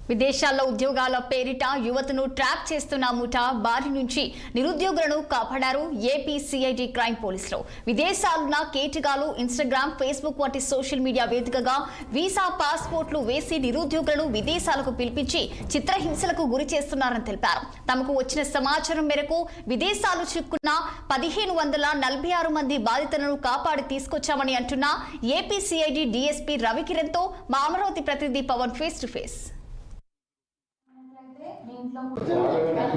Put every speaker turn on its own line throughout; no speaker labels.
విదేశాల్లో ఉద్యోగాల పేరిట యువతను ట్రాప్ చేస్తున్న ముఠా బారి నుంచి నిరుద్యోగులను కాపాడారు ఏపీ సిఐడి క్రైమ్ పోలీసులు. విదేశాలున్న కేటగాలు ఇన్స్టాగ్రామ్, ఫేస్బుక్ వంటి సోషల్ మీడియా వేదికగా వీసా పాస్పోర్ట్లు వేసి నిరుద్యోగులను విదేశాలకు పిలిపించి చిత్రహింసలకు గురి చేస్తున్నారని తెలిపారు. తమకు వచ్చిన సమాచారం మేరకు విదేశాలు చిక్కున్న 1546 మంది బాధితులను కాపాడి తీసుకొచ్చామని అంటున్న ఏపీ సిఐడి డీఎస్పీ రవికిరణ్ తో మా అమరావతి ప్రతినిధి పవన్ ఫేస్ టు ఫేస్.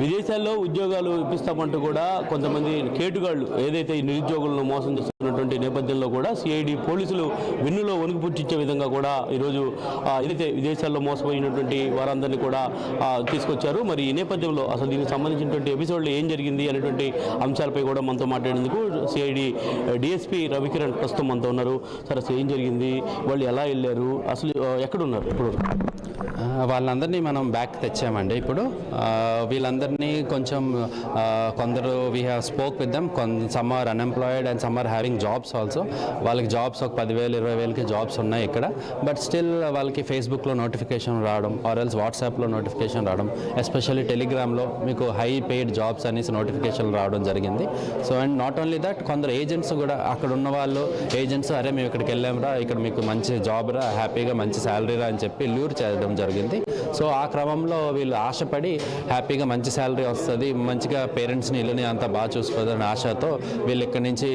విదేశాల్లో ఉద్యోగాలు ఇప్పిస్తామంటూ కూడా కొంతమంది కేటుగాళ్లు ఏదైతే ఈ నిరుద్యోగులను మోసం చేస్తున్నటువంటి నేపథ్యంలో కూడా సిఐడి పోలీసులు వెన్నులో వణుకు పుట్టించే విధంగా కూడా ఈరోజు ఏదైతే విదేశాల్లో మోసపోయినటువంటి వారందరినీ కూడా తీసుకొచ్చారు. మరి ఈ నేపథ్యంలో అసలు దీనికి సంబంధించినటువంటి ఎపిసోడ్లో ఏం జరిగింది అనేటువంటి అంశాలపై కూడా మనతో మాట్లాడేందుకు సిఐడి డిఎస్పీ రవికిరణ్ ప్రస్తుతం మనతో ఉన్నారు. సరే, అసలు ఏం జరిగింది, వాళ్ళు ఎలా వెళ్ళారు, అసలు ఎక్కడున్నారు ఇప్పుడు?
వాళ్ళందరినీ మనం బ్యాక్ తెచ్చామండి. ఇప్పుడు వీళ్ళందరినీ కొంచెం కొందరు we have spoken with them, some are unemployed and some are having jobs also. వాళ్ళకి జాబ్స్ ఒక 10,000-20,000కి జాబ్స్ ఉన్నాయి ఇక్కడ. బట్ స్టిల్ వాళ్ళకి ఫేస్బుక్లో నోటిఫికేషన్ రావడం ఆర్ ఎల్స్ వాట్సాప్లో నోటిఫికేషన్ రావడం, ఎస్పెషల్లీ టెలిగ్రామ్లో మీకు హై పెయిడ్ జాబ్స్ అనేసి నోటిఫికేషన్ రావడం జరిగింది. So and not only that, కొందరు ఏజెంట్స్ కూడా అక్కడ ఉన్న వాళ్ళు ఏజెంట్స్, అరే మేము ఇక్కడికి వెళ్ళాంరా, ఇక్కడ మీకు మంచి జాబ్ రా, హ్యాపీగా మంచి శాలరీ రా అని చెప్పి లూర్ చేయడం జరిగింది. సో ఆ క్రమంలో వీళ్ళు ఆశపడి హ్యాపీగా మంచి శాలరీ వస్తుంది, మంచిగా పేరెంట్స్ని ఇల్లుని అంతా బాగా చూసుకోదని ఆశతో వీళ్ళు ఇక్కడి నుంచి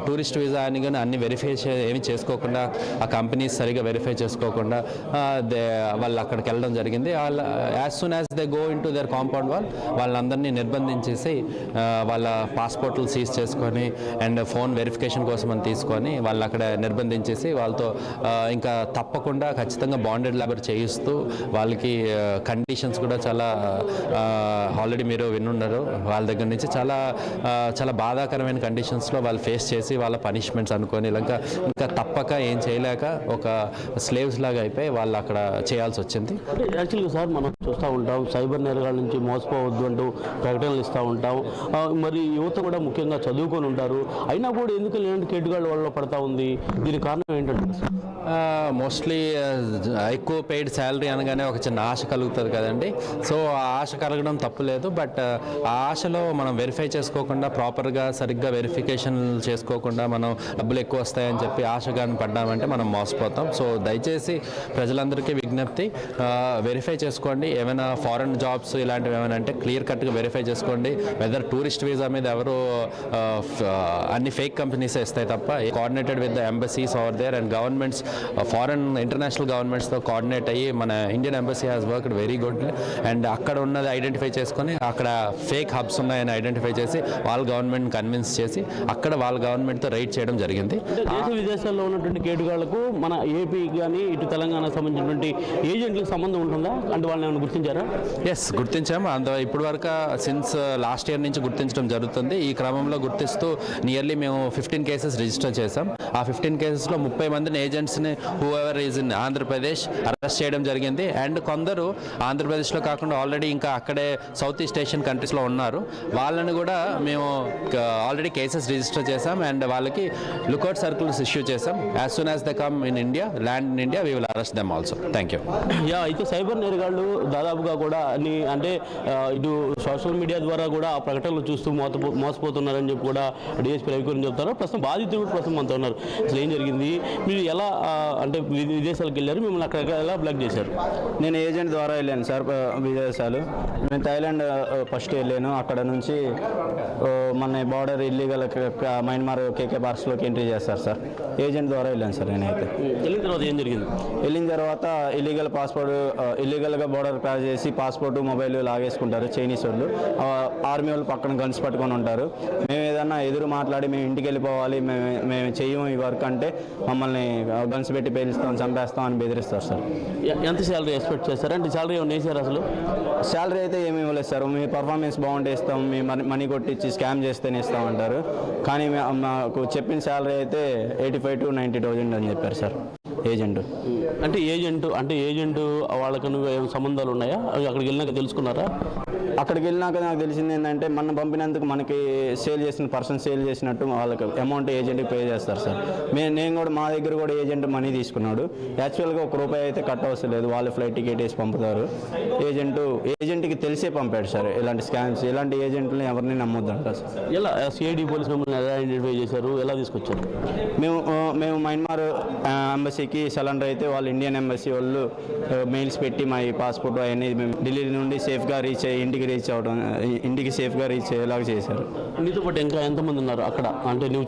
టూరిస్ట్ వీసా అని కానీ అన్ని వెరిఫై ఏమి చేసుకోకుండా, ఆ కంపెనీస్ సరిగా వెరిఫై చేసుకోకుండా వాళ్ళు అక్కడికి వెళ్ళడం జరిగింది. వాళ్ళ as soon as they go in to their compound వాళ్ళందరినీ నిర్బంధించేసి వాళ్ళ పాస్పోర్ట్లు సీజ్ చేసుకొని అండ్ ఫోన్ వెరిఫికేషన్ కోసం అని తీసుకొని వాళ్ళు అక్కడ నిర్బంధించేసి వాళ్ళతో ఇంకా తప్పకుండా ఖచ్చితంగా బాండెడ్ లేబర్ చేయిస్తూ వాళ్ళకి కండిషన్స్ కూడా చాలా ఆల్రెడీ మీరు వినున్నారు. వాళ్ళ దగ్గర నుంచి చాలా బాధాకరమైన కండిషన్స్లో వాళ్ళు ఫేస్ చేసి వాళ్ళ పనిష్మెంట్స్ అనుకొని ఇంకా తప్పక ఏం చేయలేక ఒక స్లేవ్స్ లాగా అయిపోయి వాళ్ళు అక్కడ చేయాల్సి వచ్చింది.
యాక్చువల్గా సార్, మనం చూస్తూ ఉంటాం సైబర్ నేరగాళ్ళ నుంచి మోసపోవద్దు అంటూ ప్రకటనలు ఇస్తూ ఉంటాం. మరి యువత కూడా ముఖ్యంగా చదువుకొని ఉంటారు, అయినా కూడా ఎందుకు ఇలాంటి కేటుగాళ్ళ వాళ్ళలో పడతా ఉంది? దీనికి కారణం ఏంటంటే
మోస్ట్లీ ఎక్కువ పెయిడ్ శాలరీ అనగానే ఒక చిన్న ఆశ కలుగుతుంది కదండి. సో ఆ ఆశ కలగడం తప్పులేదు. బట్ ఆ ఆశలో మనం వెరిఫై చేసుకోకుండా, ప్రాపర్గా సరిగ్గా వెరిఫికేషన్ చేసుకోకుండా మనం డబ్బులు ఎక్కువ వస్తాయని చెప్పి ఆశగాని పడ్డామంటే మనం మోసపోతాం. సో దయచేసి ప్రజలందరికీ విజ్ఞప్తి, వెరిఫై చేసుకోండి. ఏమైనా ఫారెన్ జాబ్స్ ఇలాంటివి ఏమైనా అంటే క్లియర్ కట్గా వెరిఫై చేసుకోండి. వెదర్ టూరిస్ట్ వీసా మీద ఎవరు అన్ని ఫేక్ కంపెనీస్ ఇస్తాయి తప్ప, coordinated with the embassies are there and governments, foreign international గవర్నమెంట్స్తో కోఆర్డినేట్ అయ్యి మన Indian embassy has worked very good. And అక్కడ ఉన్నది ఐడెంటిఫై చేసుకొని అక్కడ ఫేక్ హబ్స్ ఉన్నాయని ఐడెంటిఫై చేసి వాళ్ళ గవర్నమెంట్ కన్విన్స్ చేసి అక్కడ వాళ్ళ గవర్నమెంట్తో రైడ్ చేయడం జరిగింది.
దేశ విదేశాల్లో ఉన్నటువంటి కేటుగాళ్లకు మన ఏపీ కానీ ఇటు తెలంగాణకు సంబంధించినటువంటి ఏజెంట్లకు సంబంధం ఉంటుందా? అంటే వాళ్ళని ఏమైనా గుర్తించారా?
ఎస్, గుర్తించాము. ఇప్పటి వరకు సిన్స్ లాస్ట్ ఇయర్ నుంచి గుర్తించడం జరుగుతుంది. ఈ క్రమంలో గుర్తిస్తూ నియర్లీ మేము 15 కేసెస్ రిజిస్టర్ చేసాం. ఆ 15 కేసెస్లో 30 మందిని ఏజెంట్స్ని whoever is in Andhra Pradesh arrest చేయడం జరిగింది. అండ్ కొందరు ఆంధ్రప్రదేశ్లో కాకుండా ఆల్రెడీ ఇంకా అక్కడే సౌత్ ఈస్ట్ ఏషియన్ కంట్రీస్లో ఉన్నారు. వాళ్ళని కూడా మేము ఆల్రెడీ కేసెస్ రిజిస్టర్ చేసాం అండ్ వాళ్ళకి లుకౌట్ సర్కిల్స్ ఇష్యూ చేసాం. As soon as they come in India, land in India, we will arrest them also. Thank you.
అయితే సైబర్ నేరగాళ్ళు దాదాపుగా కూడా అంటే ఇటు సోషల్ మీడియా ద్వారా కూడా ఆ ప్రకటనలు చూస్తూ మోసపోతున్నారని చెప్పి కూడా డిఎస్పీ రవికిరణ్ చెప్తారు. ప్రస్తుతం బాధితులు కూడా ప్రస్తుతం మనతో ఉన్నారు. అసలు ఏం జరిగింది, మీరు ఎలా అంటే విదేశాలకు వెళ్ళారు, మిమ్మల్ని అక్కడ ఎలా బ్లాక్ చేశారు?
నేను ఏజెంట్ ద్వారా వెళ్ళాను సార్ విదేశాలు. నేను థాయిలాండ్ ఫస్ట్ వెళ్ళాను. అక్కడ నుంచి మన బార్డర్ ఇల్లీగల్ మయన్మార్ కేకే బాక్స్లోకి ఎంట్రీ చేస్తారు సార్. ఏజెంట్ ద్వారా వెళ్ళాను సార్ నేనైతే.
వెళ్ళిన తర్వాత ఏం జరిగింది?
వెళ్ళిన తర్వాత ఇల్లీగల్గా బార్డర్ క్రాస్ చేసి పాస్పోర్టు, మొబైల్ లాగేసుకుంటారు చైనీస్ వాళ్ళు. ఆర్మీ వాళ్ళు పక్కన గన్స్ పట్టుకొని ఉంటారు. మేము ఏదన్నా ఎదురు మాట్లాడి మేము ఇంటికి వెళ్ళిపోవాలి, మేము చెయ్యము ఈ వర్క్ అంటే మమ్మల్ని గన్స్ పెట్టి పేలుస్తాం, చంపేస్తాం అని బెదిరిస్తారు సార్.
ఎంత శాలరీ ఎక్స్పెక్ట్ చేస్తారు? అంటే శాలరీ ఏమైనా వేసారు? అసలు
శాలరీ అయితే ఏమి ఇవ్వలేదు సార్. మీ పర్ఫార్మెన్స్ బాగుంటే ఇస్తాం, మీ మనీ కొట్టించి స్కామ్ చేస్తేనే ఇస్తామంటారు. కానీ మాకు చెప్పిన శాలరీ అయితే 85,000 to 90,000 అని చెప్పారు సార్. ఏజెంట్.
అంటే ఏజెంట్ వాళ్ళకు సంబంధాలు ఉన్నాయా? అక్కడికి వెళ్ళినాక తెలుసుకున్నారా?
అక్కడికి వెళ్ళినాక నాకు తెలిసింది ఏంటంటే మనం పంపినందుకు మనకి సేల్ చేసినట్టు వాళ్ళకి అమౌంట్ ఏజెంట్కి పే చేస్తారు సార్. నేను కూడా మా దగ్గర కూడా ఏజెంట్ మనీ తీసుకున్నాడు. యాక్చువల్గా ₹1 అయితే కట్ అవసరం లేదు, వాళ్ళు ఫ్లైట్ టికెట్ వేసి పంపుతారు. ఏజెంట్కి తెలిసే పంపాడు సార్. ఇలాంటి స్కామ్స్, ఇలాంటి ఏజెంట్ని ఎవరిని నమ్మొద్దు అంటారు సార్.
ఎలా సిఐడి పోలీసు మిమ్మల్ని ఎలా ఐడెంటిఫై చేశారు, ఎలా తీసుకొచ్చారు?
మేము మయన్మార్ ఎంబసీకి సరెండర్ అయితే వాళ్ళు ఇండియన్ ఎంబసీ వాళ్ళు మెయిల్స్ పెట్టి మా పాస్పోర్ట్ అవన్నీ మేము ఢిల్లీ నుండి సేఫ్గా ఇంటికి సేఫ్గా రీచ్ అయ్యేలాగా చేశారు.
నీతో పాటు ఇంకా ఎంతమంది ఉన్నారు అక్కడ? అంటే నువ్వు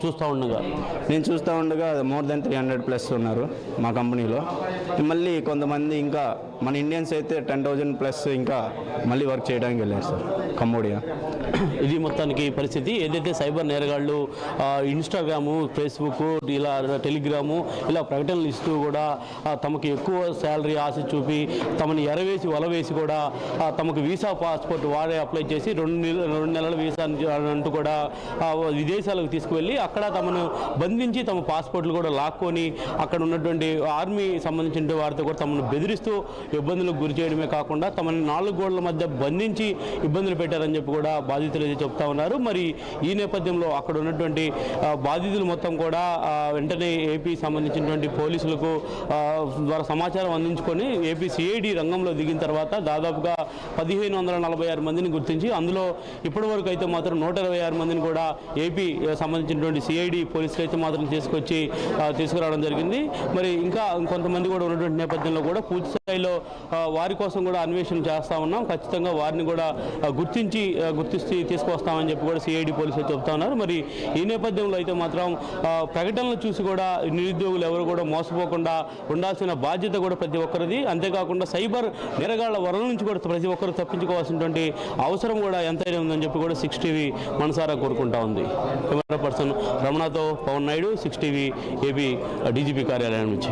నేను చూస్తూ ఉండగా మోర్ దెన్ 300+ ఉన్నారు మా కంపెనీలో. మళ్ళీ కొంతమంది ఇంకా మన ఇండియన్స్ అయితే 10,000+ ఇంకా మళ్ళీ వర్క్ చేయడానికి వెళ్ళారు సార్ కంబోడియా.
ఇది మొత్తానికి పరిస్థితి. ఏదైతే సైబర్ నేరగాళ్ళు ఇన్స్టాగ్రాము, ఫేస్బుక్, ఇలా టెలిగ్రాము ఇలా ప్రకటనలు ఇస్తూ కూడా తమకు ఎక్కువ శాలరీ ఆశ చూపి తమని ఎరవేసి వలవేసి కూడా తమకు వీసా పాస్పోర్ట్ వాడే అప్లై చేసి 2 నెలల వీసా అంటూ కూడా విదేశాలకు తీసుకువెళ్ళి అక్కడ తమను బంధించి తమ పాస్పోర్ట్లు కూడా లాక్కొని అక్కడ ఉన్నటువంటి ఆర్మీ సంబంధించిన వారితో కూడా తమను బెదిరిస్తూ ఇబ్బందులకు గురి చేయడమే కాకుండా తమని 4 గోడల మధ్య బంధించి ఇబ్బందులు పెట్టారని చెప్పి కూడా బాధితులు అయితే చెప్తా ఉన్నారు. మరి ఈ నేపథ్యంలో అక్కడ ఉన్నటువంటి బాధితులు మొత్తం కూడా వెంటనే ఏపీ సంబంధించినటువంటి పోలీసులకు ద్వారా సమాచారం అందించుకొని ఏపీ సిఐడి రంగంలో దిగిన తర్వాత దాదాపుగా 1546 మందిని గుర్తించి అందులో ఇప్పటి వరకు అయితే మాత్రం 126 మందిని కూడా ఏపీ సంబంధించినటువంటి సిఐడి పోలీసులు అయితే మాత్రం తీసుకురావడం జరిగింది. మరి ఇంకా కొంతమంది కూడా ఉన్నటువంటి నేపథ్యంలో కూడా పూర్తి స్థాయిలో వారి కోసం కూడా అన్వేషణ చేస్తూ ఉన్నాం. ఖచ్చితంగా వారిని కూడా గుర్తించి తీసుకొస్తామని చెప్పి కూడా సిఐడి పోలీసులు చెప్తా ఉన్నారు. మరి ఈ నేపథ్యంలో అయితే మాత్రం ప్రకటనలు చూసి కూడా నిరుద్యోగులు ఎవరు కూడా మోసపోకుండా ఉండాల్సిన బాధ్యత కూడా ప్రతి ఒక్కరిది. అంతేకాకుండా సైబర్ నేరగాళ్ల వరల నుంచి కూడా ప్రతి ఒక్కరు తప్పించుకోవాల్సినటువంటి అవసరం కూడా ఎంతైనా ఉందని చెప్పి కూడా 6 టీవీ మనసారా కోరుకుంటా ఉంది. కెమెరా పర్సన్ రమణతో Pawan Naidu, 6 TV AP DGP కార్యాలయం నుంచి.